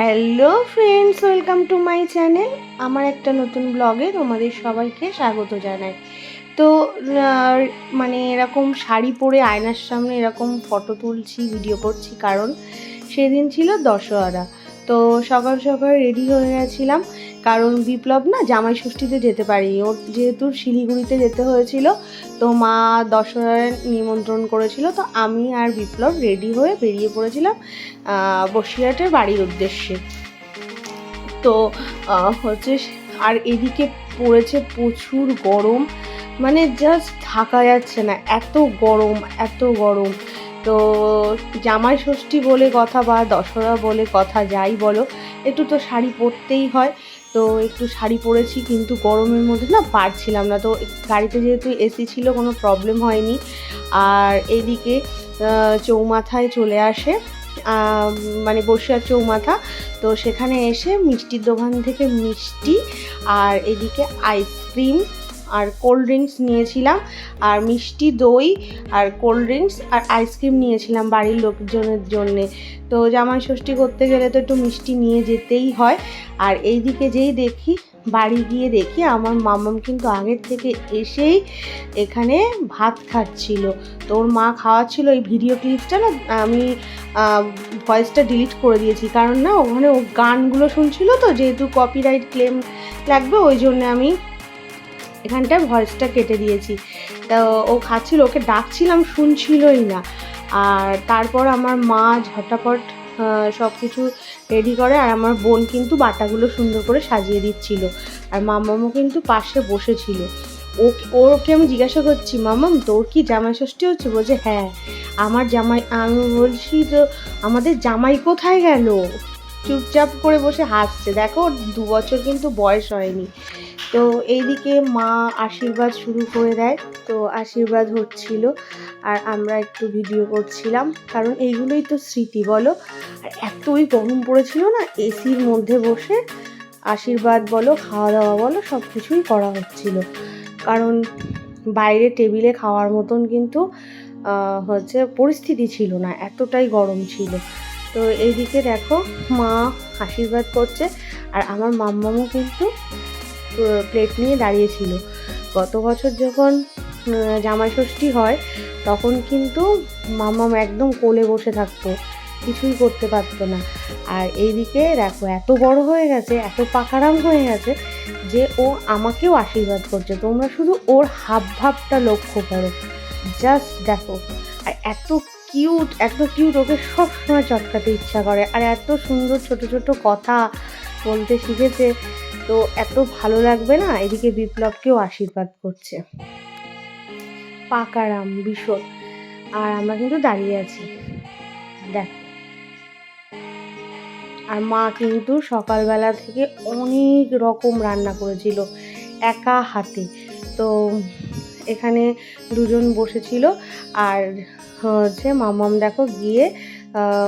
Hello friends, welcome to my channel. আমার একটা নতুন ব্লগে তোমাদের সবাইকে স্বাগত জানাই। তো মানে এরকম শাড়ি পরে আয়নার সামনে এরকম ফটো তুলছি, ভিডিও করছি, কারণ সেদিন ছিল দশহরা। তো সকাল সকাল রেডি হয়ে গেছিলাম, কারণ বিপ্লব না জামাই ষষ্ঠীতে যেতে পারিনি। ওর যেহেতু শিলিগুড়িতে যেতে হয়েছিল, তো মা দশহরার নিমন্ত্রণ করেছিল। তো আমি আর বিপ্লব রেডি হয়ে বেরিয়ে পড়েছিলাম বসিরহাটের বাড়ির উদ্দেশ্যে। তো হচ্ছে, আর এদিকে পড়েছে প্রচুর গরম, মানে জাস্ট থাকা যাচ্ছে না, এত গরম এত গরম। তো জামাই ষষ্ঠী বলে কথা বা দশহরা বলে কথা, যাই বলো, একটু তো শাড়ি পরতেই হয়। তো একটু শাড়ি পরেছি, কিন্তু গরমের মধ্যে না পারছিলাম না। তো গাড়িতে যেহেতু এসি ছিল, কোনো প্রবলেম হয়নি। আর এদিকে চৌমাথায় চলে আসে, মানে বসিরহাট চৌমাথা। তো সেখানে এসে মিষ্টির দোকান থেকে মিষ্টি আর এদিকে আইসক্রিম আর কোল্ড ড্রিঙ্কস নিয়েছিলাম, আর মিষ্টি, দই আর কোল্ড ড্রিঙ্কস আর আইসক্রিম নিয়েছিলাম বাড়ির লোকজনের জন্যে। তো জামাই ষষ্ঠী করতে গেলে তো একটু মিষ্টি নিয়ে যেতেই হয়। আর এইদিকে যেই দেখি, বাড়ি গিয়ে দেখি আমার মামাম কিন্তু আগের থেকে এসেই এখানে ভাত খাচ্ছিল। তো ওর মা খাওয়াচ্ছিল। এই ভিডিও ক্লিপটা না আমি ভয়েসটা ডিলিট করে দিয়েছি, কারণ না ওখানে ও গানগুলো শুনছিল, তো যেহেতু কপিরাইট ক্লেম লাগবে ওই জন্য আমি এখানটায় ভয়েসটা কেটে দিয়েছি। তো ও খাচ্ছিল, ওকে ডাকছিলাম, শুনছিলই না। আর তারপর আমার মা ঝটাপট সব কিছু রেডি করে, আর আমার বোন কিন্তু বাটাগুলো সুন্দর করে সাজিয়ে দিচ্ছিল, আর মামামও কিন্তু পাশে বসেছিল। ওকে আমি জিজ্ঞাসা করছি, মামাম তোর কি জামাই ষষ্ঠী হচ্ছে? বলছে হ্যাঁ আমার জামাই। আমি বলছি তো আমাদের জামাই কোথায় গেল? চুপচাপ করে বসে হাসছে। দেখো, 2 বছর কিন্তু বয়স হয়নি। তো এইদিকে মা আশীর্বাদ শুরু করে দেয়, তো আশীর্বাদ হচ্ছিল আর আমরা একটু ভিডিও করছিলাম, কারণ এইগুলোই তো স্মৃতি বলো। আর এতই গরম পড়েছিল না, এসির মধ্যে বসে আশীর্বাদ বলো, খাওয়া দাওয়া বলো, সব কিছুই করা হচ্ছিল, কারণ বাইরে টেবিলে খাওয়ার মতন কিন্তু হচ্ছে পরিস্থিতি ছিল না, এতটাই গরম ছিল। তো এইদিকে দেখো মা আশীর্বাদ করছে, আর আমার মাম্মামও কিন্তু প্লেট নিয়ে দাঁড়িয়েছিল। গত বছর যখন জামাই ষষ্ঠী হয়, তখন কিন্তু মাম্মাম একদম কোলে বসে থাকতো, কিছুই করতে পারতো না। আর এইদিকে দেখো এত বড় হয়ে গেছে, এত পাকারাম হয়ে গেছে যে ও আমাকেও আশীর্বাদ করছে। তোমরা শুধু ওর হাব ভাবটা লক্ষ্য করো, জাস্ট দেখো। আর এত কিউট, এত কিউট, ওকে সবসময় চটকাতে ইচ্ছা করে, আর এত সুন্দর ছোট ছোট কথা বলতে শিখেছে। তো এত ভালো লাগবে না। এদিকে বিপ্লবকেও আশীর্বাদ করছে, পাকারাম ভীষণ। আর আমরা কিন্তু দাঁড়িয়ে আছি, দেখ। আর মা কিন্তু সকালবেলা থেকে অনেক রকম রান্না করেছিল একা হাতে। তো এখানে দুজন বসেছিল, আর হচ্ছে মামাম দেখো গিয়ে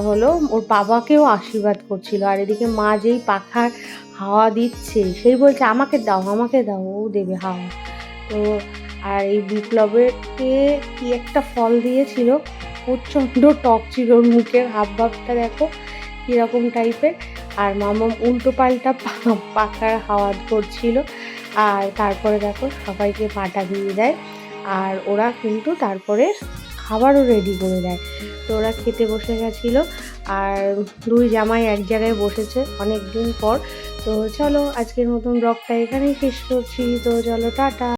হলো ওর বাবাকেও আশীর্বাদ করছিল। আর এদিকে মা যেই পাখার হাওয়া দিচ্ছে, সেই বলছে আমাকে দাও আমাকে দাও, ও দেবে হাওয়া। তো আর এই বিপ্লবেরকে কি একটা ফল দিয়েছিল, প্রচণ্ড টক ছিল, ওর মুখের হাব ভাবটা দেখো কীরকম টাইপের। আর মামাম উল্টো পাল্টা পাখার হাওয়া করছিল। আর তারপরে দেখো সবাইকে পাটা দিয়ে দেয়, আর ওরা কিন্তু তারপরে খাবারও রেডি করে দেয়। তো ওরা খেতে বসে গেছিলো, আর দুই জামাই এক জায়গায় বসেছে অনেক দিন পর। তো চলো আজকের মতন ব্লগটা এখানেই শেষ করছি। তো চলো টাটা।